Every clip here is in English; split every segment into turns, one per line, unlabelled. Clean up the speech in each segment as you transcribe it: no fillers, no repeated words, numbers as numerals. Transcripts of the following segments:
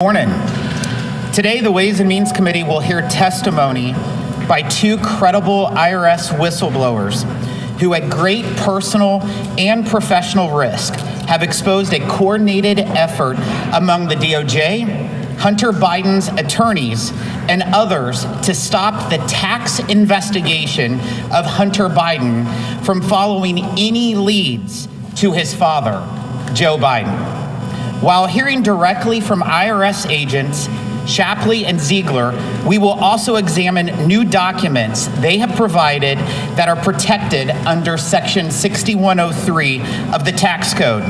Morning. Today, the Ways and Means Committee will hear testimony by two credible IRS whistleblowers who, at great personal and professional risk, have exposed a coordinated effort among the DOJ, Hunter Biden's attorneys, and others to stop the tax investigation of Hunter Biden from following any leads to his father, Joe Biden. While hearing directly from IRS agents Shapley and Ziegler, we will also examine new documents they have provided that are protected under Section 6103 of the tax code.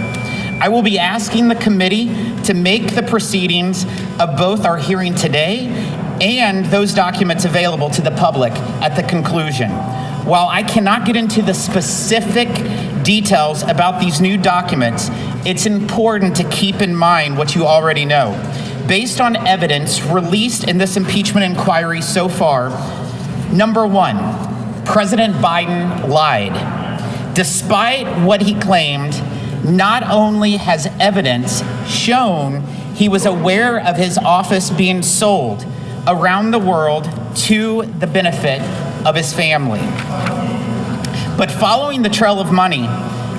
I will be asking the committee to make the proceedings of both our hearing today and those documents available to the public at the conclusion. While I cannot get into the specific details about these new documents, it's important to keep in mind what you already know. Based on evidence released in this impeachment inquiry so far, number one, President Biden lied. Despite what he claimed, not only has evidence shown he was aware of his office being sold around the world to the benefit of his family, but following the trail of money,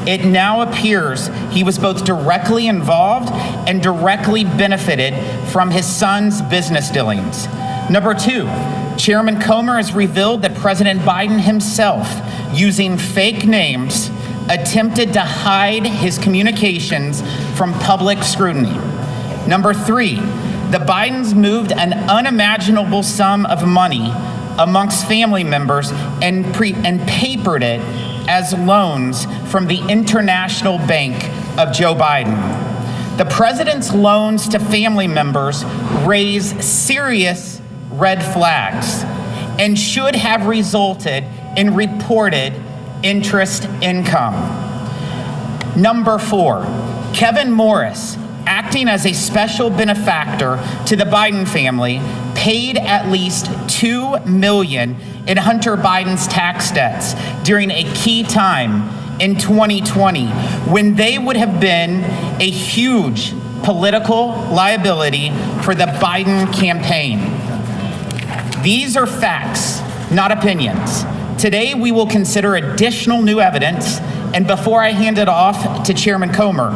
it now appears he was both directly involved and directly benefited from his son's business dealings. Number two, Chairman Comer has revealed that President Biden himself, using fake names, attempted to hide his communications from public scrutiny. Number three, the Bidens moved an unimaginable sum of money amongst family members and papered it as loans from the International Bank of Joe Biden. The president's loans to family members raise serious red flags and should have resulted in reported interest income. Number four, Kevin Morris, acting as a special benefactor to the Biden family, paid at least $2 million in Hunter Biden's tax debts during a key time in 2020 when they would have been a huge political liability for the Biden campaign. These are facts, not opinions. Today, we will consider additional new evidence, and before I hand it off to Chairman Comer,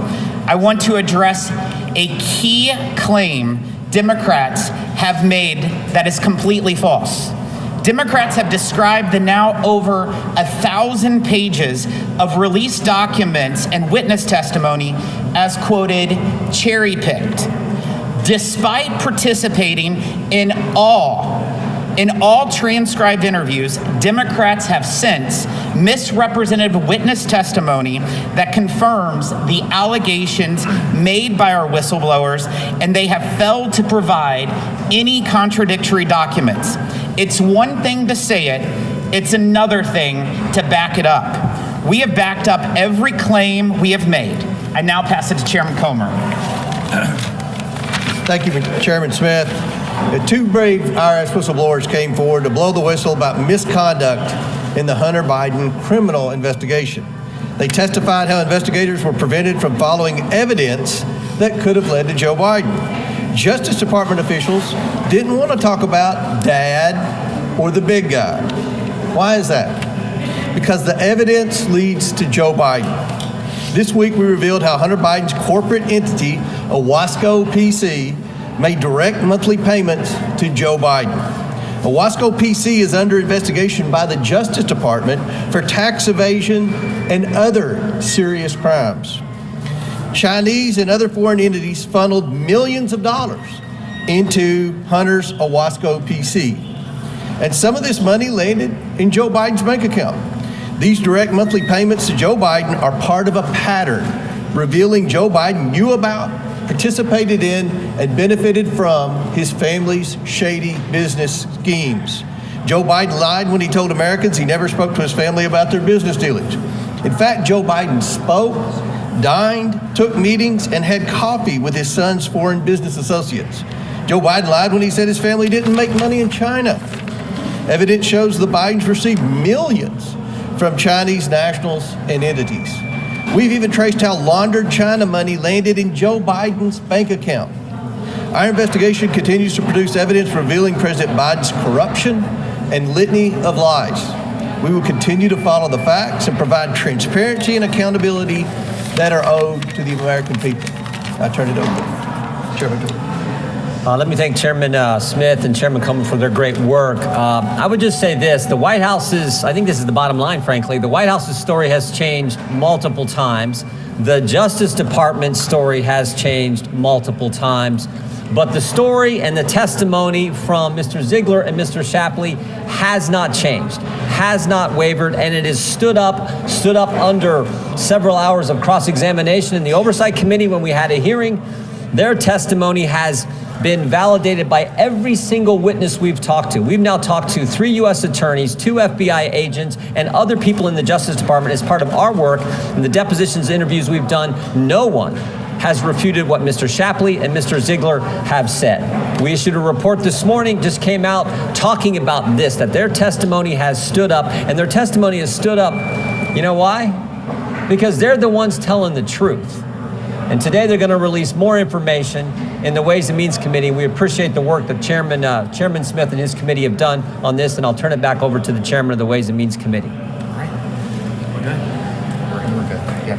I want to address a key claim Democrats have made that is completely false. Democrats have described the now over 1,000 pages of released documents and witness testimony as, quoted, cherry-picked. Despite participating in all transcribed interviews, Democrats have since misrepresented witness testimony that confirms the allegations made by our whistleblowers, and they have failed to provide any contradictory documents. It's one thing to say it, it's another thing to back it up. We have backed up every claim we have made. I now pass it to Chairman Comer.
Thank you, Chairman Smith. Two brave IRS whistleblowers came forward to blow the whistle about misconduct in the Hunter Biden criminal investigation. They testified how investigators were prevented from following evidence that could have led to Joe Biden. Justice Department officials didn't want to talk about Dad or the big guy. Why is that? Because the evidence leads to Joe Biden. This week we revealed how Hunter Biden's corporate entity, Owasco PC, made direct monthly payments to Joe Biden. Owasco PC is under investigation by the Justice Department for tax evasion and other serious crimes. Chinese and other foreign entities funneled millions of dollars into Hunter's Owasco PC. And some of this money landed in Joe Biden's bank account. These direct monthly payments to Joe Biden are part of a pattern revealing Joe Biden knew about, participated in, and benefited from his family's shady business schemes. Joe Biden lied when he told Americans he never spoke to his family about their business dealings. In fact, Joe Biden spoke, dined, took meetings, and had coffee with his son's foreign business associates. Joe Biden lied when he said his family didn't make money in China. Evidence shows the Bidens received millions from Chinese nationals and entities. We've even traced how laundered China money landed in Joe Biden's bank account. Our investigation continues to produce evidence revealing President Biden's corruption and litany of lies. We will continue to follow the facts and provide transparency and accountability that are owed to the American people. I turn it over. Chairman Jordan.
Let me thank Chairman Smith and Chairman Coleman for their great work. I would just say this, the White House's, I think this is the bottom line, frankly, the White House's story has changed multiple times. The Justice Department's story has changed multiple times. But the story and the testimony from Mr. Ziegler and Mr. Shapley has not changed, has not wavered, and it has stood up under several hours of cross-examination in the Oversight Committee when we had a hearing. Their testimony has been validated by every single witness we've talked to. We've now talked to 3 U.S. attorneys, 2 FBI agents, and other people in the Justice Department as part of our work. In the depositions interviews we've done, no one has refuted what Mr. Shapley and Mr. Ziegler have said. We issued a report this morning, just came out talking about this, that their testimony has stood up, and their testimony has stood up, you know why? Because they're the ones telling the truth. And today they're going to release more information in the Ways and Means Committee. We appreciate the work that Chairman Smith and his committee have done on this, and I'll turn it back over to the Chairman of the Ways and Means Committee.
All right. We're good. We're good. Yeah.